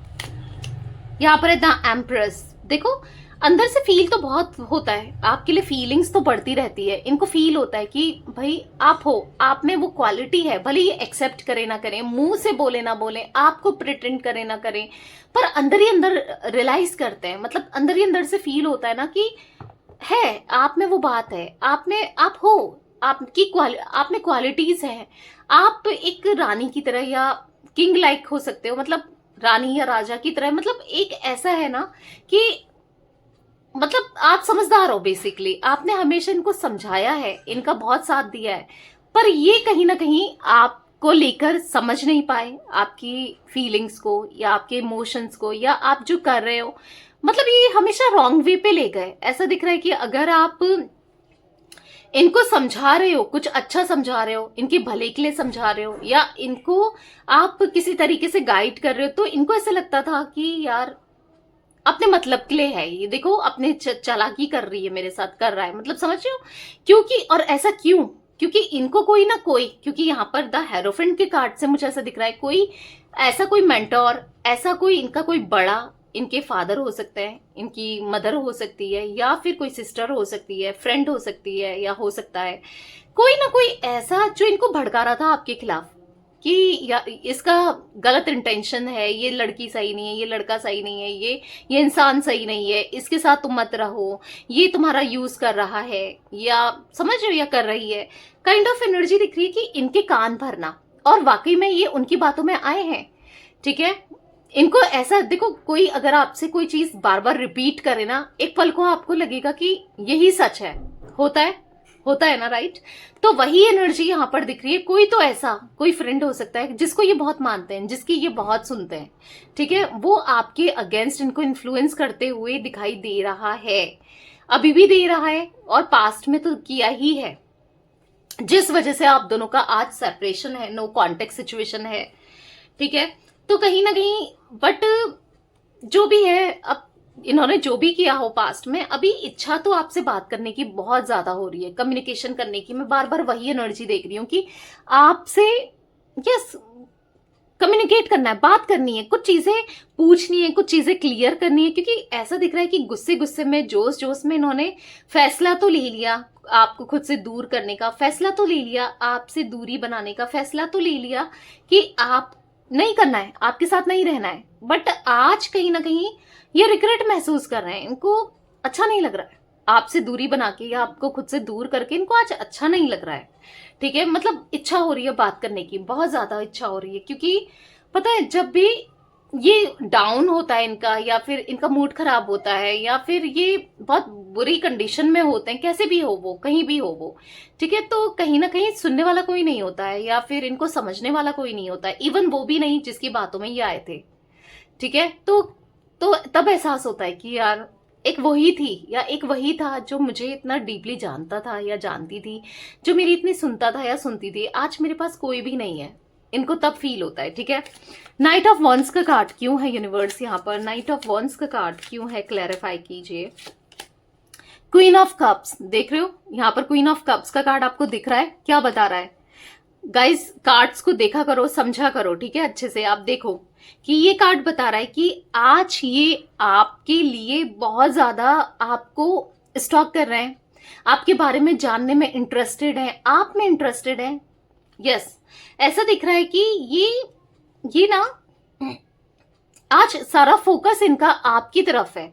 A: यहाँ पर है द एम्प्रेस। देखो, अंदर से फील तो बहुत होता है आपके लिए, फीलिंग्स तो बढ़ती रहती है। इनको फील होता है कि भाई आप हो, आप में वो क्वालिटी है, भले ये एक्सेप्ट करे ना करें, मुंह से बोले ना बोले, आपको प्रिटेंड करे ना करें, पर अंदर ही अंदर रियलाइज करते हैं, मतलब अंदर ही अंदर से फील होता है ना कि है आप में वो बात है, आप हो, आप में क्वालिटीज है। आप एक रानी की तरह या किंग लाइक हो सकते हो, मतलब रानी या राजा की तरह, मतलब एक ऐसा है ना कि मतलब आप समझदार हो। बेसिकली आपने हमेशा इनको समझाया है, इनका बहुत साथ दिया है, पर ये कहीं ना कहीं आपको लेकर समझ नहीं पाए, आपकी फीलिंग्स को या आपके इमोशंस को, या आप जो कर रहे हो, मतलब ये हमेशा रॉन्ग वे पे ले गए। ऐसा दिख रहा है कि अगर आप इनको समझा रहे हो, कुछ अच्छा समझा रहे हो, इनके भले के लिए समझा रहे हो, या इनको आप किसी तरीके से गाइड कर रहे हो, तो इनको ऐसा लगता था कि यार अपने मतलब के लिए है ये, देखो अपने चालाकी कर रही है मेरे साथ, कर रहा है, मतलब समझ रहे हो क्योंकि, और ऐसा क्यों? क्योंकि इनको कोई ना कोई, क्योंकि यहाँ पर द हेरोफेंट के कार्ड से मुझे ऐसा दिख रहा है कोई ऐसा कोई मेंटोर, ऐसा कोई इनका कोई बड़ा, इनके फादर हो सकते हैं, इनकी मदर हो सकती है, या फिर कोई सिस्टर हो सकती है, फ्रेंड हो सकती है, या हो सकता है कोई ना कोई ऐसा जो इनको भड़का रहा था आपके खिलाफ कि या इसका गलत इंटेंशन है, ये लड़की सही नहीं है, ये लड़का सही नहीं है, ये इंसान सही नहीं है, इसके साथ तुम मत रहो, ये तुम्हारा यूज कर रहा है, या समझ रहे हो, या कर रही है। काइंड ऑफ एनर्जी दिख रही है कि इनके कान भरना, और वाकई में ये उनकी बातों में आए हैं, ठीक है। इनको ऐसा देखो, कोई अगर आपसे कोई चीज बार बार रिपीट करे ना, एक पल को आपको लगेगा कि यही सच है, होता है ना, राइट। तो वही एनर्जी यहाँ पर दिख रही है। कोई तो ऐसा कोई फ्रेंड हो सकता है जिसको ये बहुत मानते हैं, जिसकी ये बहुत सुनते हैं, ठीक है, वो आपके अगेंस्ट इनको इन्फ्लुएंस करते हुए दिखाई दे रहा है, अभी भी दे रहा है, और पास्ट में तो किया ही है, जिस वजह से आप दोनों का आज सेपरेशन है, नो कॉन्टेक्ट सिचुएशन है, ठीक है। तो कहीं ना कहीं बट जो भी है, अब इन्होंने जो भी किया हो पास्ट में, अभी इच्छा तो आपसे बात करने की बहुत ज्यादा हो रही है, कम्युनिकेशन करने की। मैं बार बार वही एनर्जी देख रही हूँ कि आपसे यस कम्युनिकेट करना है, बात करनी है, कुछ चीजें पूछनी है, कुछ चीजें क्लियर करनी है, क्योंकि ऐसा दिख रहा है कि गुस्से गुस्से में, जोश जोश में इन्होंने फैसला तो ले लिया आपको खुद से दूर करने का, फैसला तो ले लिया आपसे दूरी बनाने का, फैसला तो ले लिया कि आप नहीं करना है, आपके साथ नहीं रहना है, बट आज कहीं ना कहीं ये रिग्रेट महसूस कर रहे हैं, इनको अच्छा नहीं लग रहा है आपसे दूरी बना के या आपको खुद से दूर करके, इनको आज अच्छा नहीं लग रहा है। ठीक है, मतलब इच्छा हो रही है बात करने की, बहुत ज्यादा इच्छा हो रही है, क्योंकि पता है जब भी ये डाउन होता है इनका, या फिर इनका मूड खराब होता है, या फिर ये बहुत बुरी कंडीशन में होते हैं, कैसे भी हो वो, कहीं भी हो वो, ठीक है, तो कहीं ना कहीं सुनने वाला कोई नहीं होता है, या फिर इनको समझने वाला कोई नहीं होता है, इवन वो भी नहीं जिसकी बातों में ये आए थे। ठीक है, तो तब एहसास होता है कि यार एक वही थी या एक वही था जो मुझे इतना डीपली जानता था या जानती थी, जो मेरी इतनी सुनता था या सुनती थी, आज मेरे पास कोई भी नहीं है, इनको तब फील होता है। ठीक है, नाइट ऑफ वॉन्स का कार्ड क्यों है यूनिवर्स यहाँ पर, नाइट ऑफ वॉन्स का कार्ड क्यों है, क्लैरिफाई कीजिए। क्वीन ऑफ कप्स देख रहे हो यहाँ पर, क्वीन ऑफ कप्स का कार्ड आपको दिख रहा है, क्या बता रहा है गाइस, कार्ड्स को देखा करो, समझा करो, ठीक है, अच्छे से आप देखो कि ये कार्ड बता रहा है कि आज ये आपके लिए बहुत ज्यादा आपको स्टॉक कर रहे हैं, आपके बारे में जानने में इंटरेस्टेड है, आप में इंटरेस्टेड है। यस, ऐसा दिख रहा है कि ये ना आज सारा फोकस इनका आपकी तरफ है,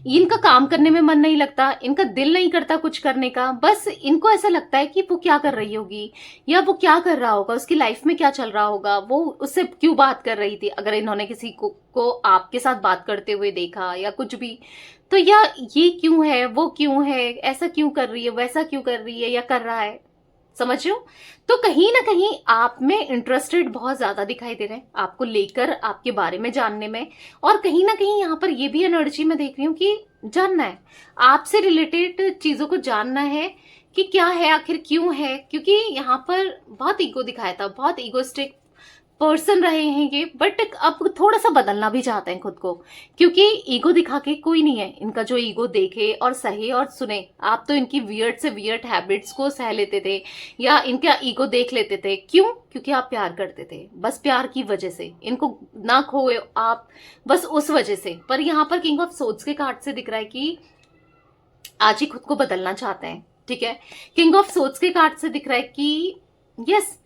A: इनका काम करने में मन नहीं लगता, इनका दिल नहीं करता कुछ करने का, बस इनको ऐसा लगता है कि वो क्या कर रही होगी या वो क्या कर रहा होगा, उसकी लाइफ में क्या चल रहा होगा, वो उससे क्यों बात कर रही थी, अगर इन्होंने किसी को आपके साथ बात करते हुए देखा या कुछ भी, तो या ये क्यों है, वो क्यों है, ऐसा क्यों कर रही है, वैसा क्यों कर रही है या कर रहा है, समझ रहे हो। तो कहीं ना कहीं आप में इंटरेस्टेड बहुत ज्यादा दिखाई दे रहे हैं, आपको लेकर, आपके बारे में जानने में, और कहीं ना कहीं यहाँ पर ये भी एनर्जी में देख रही हूँ कि जानना है, आपसे रिलेटेड चीजों को जानना है कि क्या है, आखिर क्यों है, क्योंकि यहाँ पर बहुत ईगो दिखाया था, बहुत ईगोस्टिक पर्सन रहे हैं ये, बट अब थोड़ा सा बदलना भी चाहते हैं खुद को, क्योंकि ईगो दिखा के कोई नहीं है इनका जो ईगो देखे और सहे और सुने। आप तो इनकी वियर्ड से वियर्ड हैबिट्स को सह लेते थे या इनका ईगो देख लेते थे, क्यों, क्योंकि आप प्यार करते थे, बस प्यार की वजह से, इनको ना खोए आप, बस उस वजह से। पर यहाँ पर किंग ऑफ सोर्ड्स के कार्ड से दिख रहा है कि आज ही खुद को बदलना चाहते हैं। ठीक है, किंग ऑफ सोर्ड्स के कार्ड से दिख रहा है कि यस,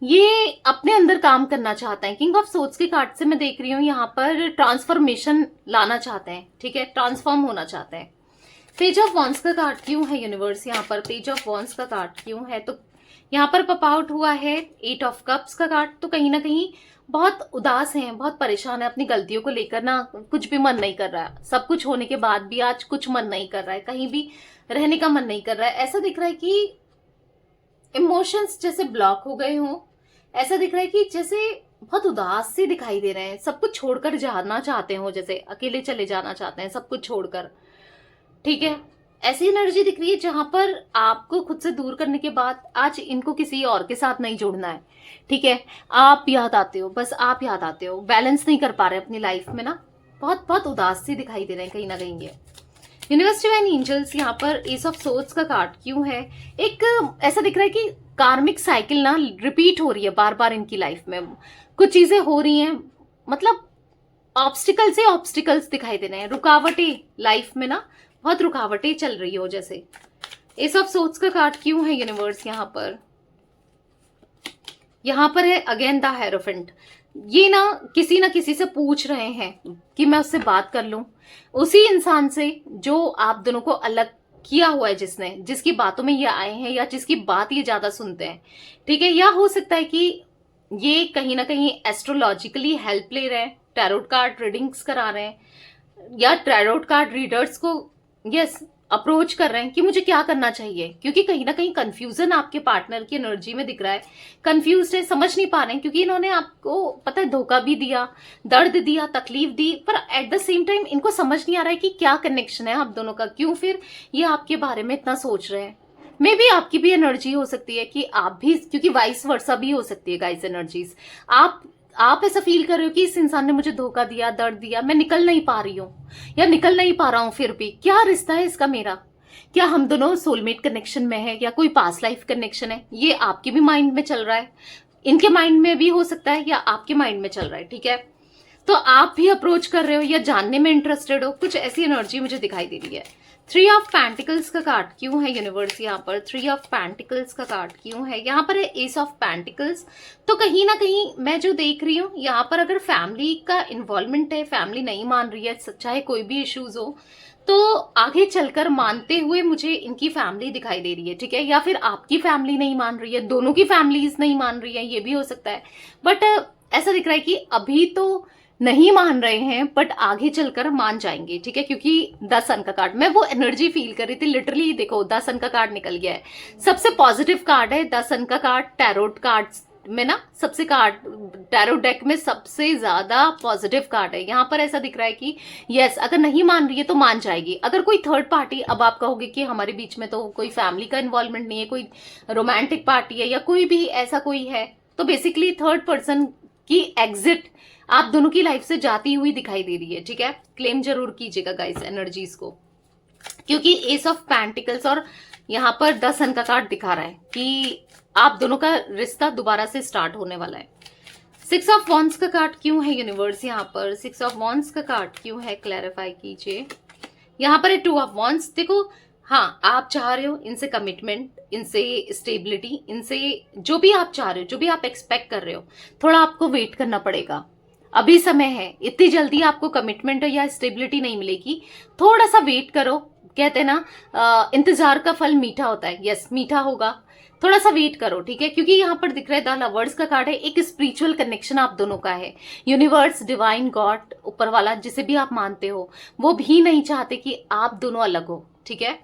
A: ये अपने अंदर काम करना चाहते हैं। किंग ऑफ सोर्ड्स के कार्ड से मैं देख रही हूँ यहाँ पर ट्रांसफॉर्मेशन लाना चाहते हैं, ठीक है, ट्रांसफॉर्म होना चाहते हैं। पेज ऑफ वॉन्ड्स का कार्ड क्यों है यूनिवर्स यहाँ पर, पेज ऑफ वॉन्ड्स का कार्ड क्यों है, तो यहाँ पर पॉप आउट हुआ है एट ऑफ कप्स का कार्ड। तो कहीं ना कहीं बहुत उदास हैं, बहुत परेशान है अपनी गलतियों को लेकर ना, कुछ भी मन नहीं कर रहा है, सब कुछ होने के बाद भी आज कुछ मन नहीं कर रहा है, कहीं भी रहने का मन नहीं कर रहा है। ऐसा दिख रहा है कि इमोशंस जैसे ब्लॉक हो गए हों, ऐसा दिख रहा है कि जैसे बहुत उदास से दिखाई दे रहे हैं, सब कुछ छोड़कर जाना चाहते हो, जैसे अकेले चले जाना चाहते हैं सब कुछ छोड़कर। ठीक है, ऐसी एनर्जी दिख रही है जहां पर आपको खुद से दूर करने के बाद आज इनको किसी और के साथ नहीं जुड़ना है। ठीक है, आप याद आते हो, बस आप याद आते हो, बैलेंस नहीं कर पा रहे अपनी लाइफ में ना, बहुत बहुत उदास से दिखाई दे रहे हैं कहीं ना कहीं ये। यूनिवर्स डिवाइन एंजल्स यहाँ पर एस ऑफ सोर्ड्स का कार्ड क्यों है, एक ऐसा दिख रहा है कि कार्मिक साइकिल ना रिपीट हो रही है बार बार इनकी लाइफ में, कुछ चीजें हो रही हैं, मतलब ऑब्स्टिकल से ऑब्स्टिकल्स दिखाई दे रहे हैं, रुकावटें लाइफ में ना, बहुत रुकावटें चल रही हो जैसे। एस ऑफ सोर्ड्स का कार्ड क्यों है यूनिवर्स यहाँ पर, यहाँ पर है अगेन द हेरोफेंट। ये ना किसी से पूछ रहे हैं कि मैं उससे बात कर लूं, उसी इंसान से जो आप दोनों को अलग किया हुआ है, जिसने, जिसकी बातों में ये आए हैं या जिसकी बात ये ज्यादा सुनते हैं। ठीक है, या हो सकता है कि ये कहीं ना कहीं एस्ट्रोलॉजिकली हेल्प ले रहे हैं, टैरोट कार्ड रीडिंग्स करा रहे हैं, या टैरोट कार्ड रीडर्स को यस अप्रोच कर रहे हैं कि मुझे क्या करना चाहिए, क्योंकि कहीं ना कहीं कंफ्यूजन आपके पार्टनर की एनर्जी में दिख रहा है, कंफ्यूज है, समझ नहीं पा रहे हैं, क्योंकि इन्होंने आपको पता है धोखा भी दिया, दर्द दिया, तकलीफ दी, पर एट द सेम टाइम इनको समझ नहीं आ रहा है कि क्या कनेक्शन है आप दोनों का, क्यों फिर ये आपके बारे में इतना सोच रहे हैं। मे बी आपकी भी एनर्जी हो सकती है कि आप भी, क्योंकि वाइस वर्सा भी हो सकती है गाइस एनर्जीज, आप ऐसा फील कर रहे हो कि इस इंसान ने मुझे धोखा दिया, दर्द दिया, मैं निकल नहीं पा रही हूँ या निकल नहीं पा रहा हूँ, फिर भी क्या रिश्ता है इसका मेरा, क्या हम दोनों सोलमेट कनेक्शन में है या कोई पास्ट लाइफ कनेक्शन है, ये आपके भी माइंड में चल रहा है। इनके माइंड में भी हो सकता है या आपके माइंड में चल रहा है, ठीक है। तो आप भी अप्रोच कर रहे हो या जानने में इंटरेस्टेड हो, कुछ ऐसी एनर्जी मुझे दिखाई दे रही है। 3 ऑफ पेंटिकल्स का कार्ड क्यों है यूनिवर्स यहाँ पर? 3 ऑफ पेंटिकल्स का कार्ड क्यों है यहाँ पर? है एस ऑफ पेंटिकल्स। तो कहीं ना कहीं मैं जो देख रही हूँ यहाँ पर, अगर फैमिली का इन्वॉल्वमेंट है, फैमिली नहीं मान रही है, चाहे कोई भी इश्यूज हो, तो आगे चलकर मानते हुए मुझे इनकी फैमिली दिखाई दे रही है, ठीक है। या फिर आपकी फैमिली नहीं मान रही है, दोनों की फैमिलीज नहीं मान रही है, ये भी हो सकता है। बट ऐसा दिख रहा है कि अभी तो नहीं मान रहे हैं, बट आगे चलकर मान जाएंगे, ठीक है। क्योंकि 10 सन का कार्ड, मैं वो एनर्जी फील कर रही थी लिटरली। देखो 10 सन का कार्ड निकल गया है, सबसे पॉजिटिव कार्ड है 10 सन का कार्ड। टैरोट कार्ड्स में ना सबसे कार्ड, टैरोट डेक में सबसे ज्यादा पॉजिटिव कार्ड है। यहाँ पर ऐसा दिख रहा है कि यस, अगर नहीं मान रही है तो मान जाएगी। अगर कोई थर्ड पार्टी, अब आप कहोगे कि हमारे बीच में तो कोई फैमिली का इन्वॉल्वमेंट नहीं है, कोई रोमांटिक पार्टी है या कोई भी ऐसा कोई है, तो बेसिकली थर्ड पर्सन की एग्जिट आप दोनों की लाइफ से जाती हुई दिखाई दे रही है, ठीक है। क्लेम जरूर कीजिएगा गाइस एनर्जीज को, क्योंकि एस ऑफ पेंटिकल्स और यहाँ पर 10 सन का कार्ड दिखा रहा है कि आप दोनों का रिश्ता दोबारा से स्टार्ट होने वाला है। 6 ऑफ वॉन्ड्स का कार्ड क्यों है यूनिवर्स यहाँ पर? 6 ऑफ वॉन्ड्स का कार्ड क्यों है, क्लैरिफाई कीजिए। यहाँ पर है 2 ऑफ वॉन्ड्स। देखो हाँ, आप चाह रहे हो इनसे कमिटमेंट, इनसे स्टेबिलिटी, इनसे जो भी आप चाह रहे हो, जो भी आप एक्सपेक्ट कर रहे हो, थोड़ा आपको वेट करना पड़ेगा। अभी समय है, इतनी जल्दी आपको कमिटमेंट या स्टेबिलिटी नहीं मिलेगी, थोड़ा सा वेट करो। कहते हैं ना इंतजार का फल मीठा होता है, यस मीठा होगा, थोड़ा सा वेट करो, ठीक है। क्योंकि यहाँ पर दिख रहा है द लवर्स का कार्ड है, एक स्पिरिचुअल कनेक्शन आप दोनों का है। यूनिवर्स, डिवाइन, गॉड, ऊपर वाला, जिसे भी आप मानते हो, वो भी नहीं चाहते कि आप दोनों अलग हो, ठीक है।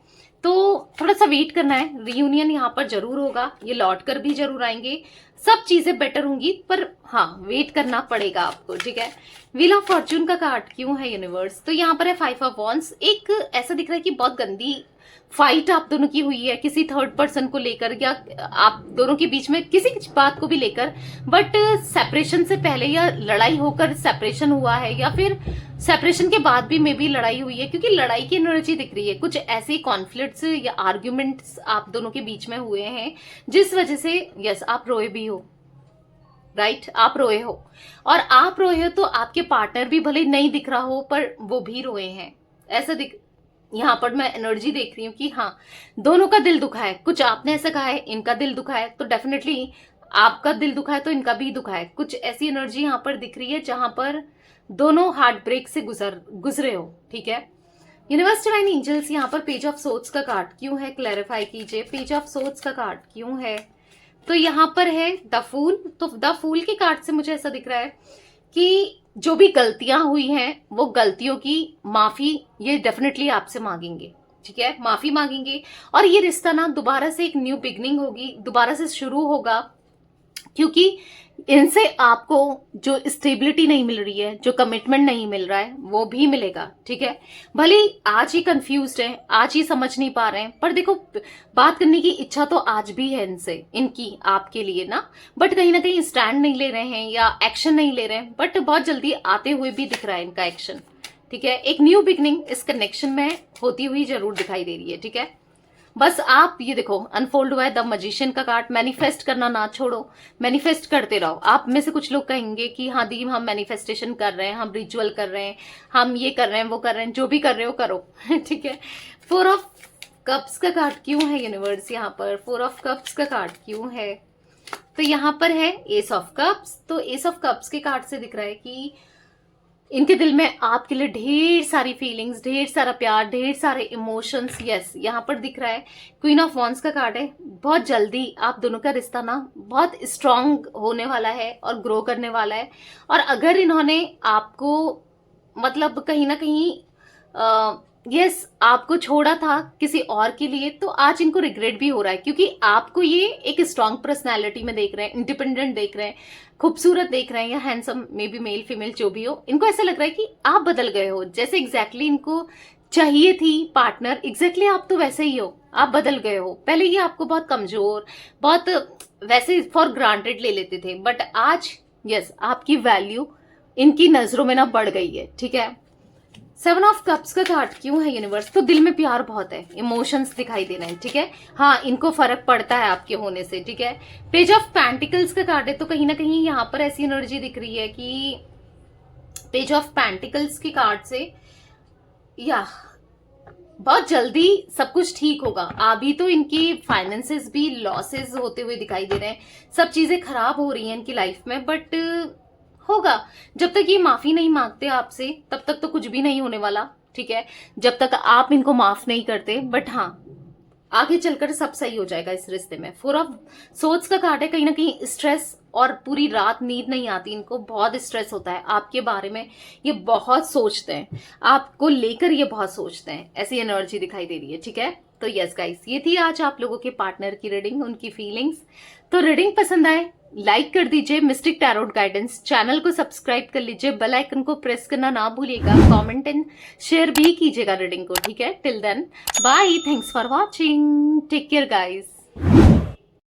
A: तो थोड़ा सा वेट करना है, रियूनियन यहाँ पर जरूर होगा, ये लौट कर भी जरूर आएंगे, सब चीजें बेटर होंगी, पर हाँ वेट करना पड़ेगा आपको, ठीक है। व्हील ऑफ फॉर्चून का कार्ड क्यों है यूनिवर्स? तो यहाँ पर है 5 ऑफ वॉन्ड्स। एक ऐसा दिख रहा है कि बहुत गंदी फाइट आप दोनों की हुई है किसी थर्ड पर्सन को लेकर, या आप दोनों के बीच में किसी बात को भी लेकर, बट सेपरेशन से पहले या लड़ाई होकर सेपरेशन हुआ है, या फिर सेपरेशन के बाद भी मे बी लड़ाई हुई है, क्योंकि लड़ाई की एनर्जी दिख रही है। कुछ ऐसे कॉन्फ्लिक्ट्स या आर्ग्यूमेंट्स आप दोनों के बीच में हुए हैं, जिस वजह से यस आप रोए भी हो, राइट आप रोए हो। और आप रोए हो तो आपके पार्टनर भी भले नहीं दिख रहा हो, पर वो भी रोए हैं, ऐसा दिख, यहाँ पर मैं एनर्जी देख रही हूँ कि हाँ दोनों का दिल दुखा है। कुछ आपने ऐसा कहा है, इनका दिल दुखा है, तो डेफिनेटली आपका दिल दुखा है तो इनका भी दुखा है। कुछ ऐसी एनर्जी यहाँ पर दिख रही है जहां पर दोनों हार्ट ब्रेक से गुजरे हो, ठीक है। यूनिवर्स, डिवाइन एंजल्स, यहाँ पर पेज ऑफ सोर्ड्स का कार्ड क्यों है, क्लैरिफाई कीजिए। पेज ऑफ सोर्ड्स का कार्ड क्यों है? तो यहाँ पर है द फूल। तो द फूल के कार्ड से मुझे ऐसा दिख रहा है कि जो भी गलतियां हुई हैं वो गलतियों की माफी ये डेफिनेटली आपसे मांगेंगे, ठीक है, माफी मांगेंगे। और ये रिश्ता ना दोबारा से एक न्यू बिगनिंग होगी, दोबारा से शुरू होगा, क्योंकि इनसे आपको जो स्टेबिलिटी नहीं मिल रही है, जो कमिटमेंट नहीं मिल रहा है, वो भी मिलेगा, ठीक है। भले आज ही कंफ्यूज्ड हैं, आज ही समझ नहीं पा रहे हैं, पर देखो बात करने की इच्छा तो आज भी है इनसे, इनकी आपके लिए ना, बट कहीं ना कहीं स्टैंड नहीं ले रहे हैं या एक्शन नहीं ले रहे हैं, बट बहुत जल्दी आते हुए भी दिख रहा है इनका एक्शन, ठीक है। एक न्यू बिगनिंग इस कनेक्शन में होती हुई जरूर दिखाई दे रही है, ठीक है। बस आप ये देखो अनफोल्ड हुआ है द मैजिशियन का कार्ड। मैनिफेस्ट करना ना छोड़ो, मैनिफेस्ट करते रहो। आप में से कुछ लोग कहेंगे कि हाँ दी हम मैनिफेस्टेशन कर रहे हैं, हम रिचुअल कर रहे हैं, हम ये कर रहे हैं, वो कर रहे हैं, जो भी कर रहे हो करो ठीक है। 4 ऑफ कप्स का कार्ड क्यों है यूनिवर्स? यहाँ पर 4 ऑफ कप्स का कार्ड क्यों है? तो यहाँ पर है एस ऑफ कप्स। तो एस ऑफ कप्स के कार्ड से दिख रहा है कि इनके दिल में आपके लिए ढेर सारी फीलिंग्स, ढेर सारा प्यार, ढेर सारे इमोशंस, यस यहाँ पर दिख रहा है। क्वीन ऑफ वॉन्ड्स का कार्ड है। बहुत जल्दी आप दोनों का रिश्ता ना बहुत स्ट्रांग होने वाला है और ग्रो करने वाला है। और अगर इन्होंने आपको मतलब कहीं ना कहीं यस आपको छोड़ा था किसी और के लिए, तो आज इनको रिग्रेट भी हो रहा है, क्योंकि आपको ये एक स्ट्रांग पर्सनैलिटी में देख रहे हैं, इंडिपेंडेंट देख रहे हैं, खूबसूरत देख रहे हैं, या handsome, may be male female जो भी हो। इनको ऐसा लग रहा है कि आप बदल गए हो, जैसे एग्जैक्टली इनको चाहिए थी पार्टनर, एग्जैक्टली आप तो वैसे ही हो, आप बदल गए हो। पहले ये आपको बहुत कमजोर, बहुत वैसे फॉर ग्रांटेड ले लेते थे, बट आज यस आपकी वैल्यू इनकी नजरों में ना बढ़ गई है, ठीक है। सेवन ऑफ कप्स का कार्ड क्यों है यूनिवर्स? तो दिल में प्यार बहुत है, इमोशंस दिखाई दे रहे हैं, ठीक है। हाँ, इनको फर्क पड़ता है आपके होने से, ठीक है। पेज ऑफ पेंटिकल्स का कार्ड है, तो कहीं ना कहीं यहाँ पर ऐसी एनर्जी दिख रही है कि पेज ऑफ पेंटिकल्स के कार्ड से या बहुत जल्दी सब कुछ ठीक होगा। अभी तो इनकी फाइनेंसेस भी लॉसेस होते हुए दिखाई दे रहे हैं, सब चीजें खराब हो रही हैं इनकी लाइफ में, बट होगा। जब तक ये माफी नहीं मांगते आपसे तब तक तो कुछ भी नहीं होने वाला, ठीक है, जब तक आप इनको माफ नहीं करते। बट हाँ, आगे चलकर सब सही हो जाएगा इस रिश्ते में। 4 ऑफ सोर्ड्स का कार्ड है, कहीं ना कहीं स्ट्रेस और पूरी रात नींद नहीं आती, इनको बहुत स्ट्रेस होता है आपके बारे में, ये बहुत सोचते हैं, आपको लेकर ये बहुत सोचते हैं, ऐसी एनर्जी दिखाई दे रही है, ठीक है। तो यस गाइस, ये थी आज आप लोगों के पार्टनर की रीडिंग, उनकी फीलिंग्स। तो रीडिंग पसंद आए लाइक कर दीजिए मिस्टिक टैरोट गाइडेंस, चैनल को सब्सक्राइब कर लीजिए, बेल आइकन को प्रेस करना ना भूलिएगा, कमेंट एंड शेयर भी कीजिएगा रीडिंग को, ठीक है। Till then bye, thanks for watching, take care guys.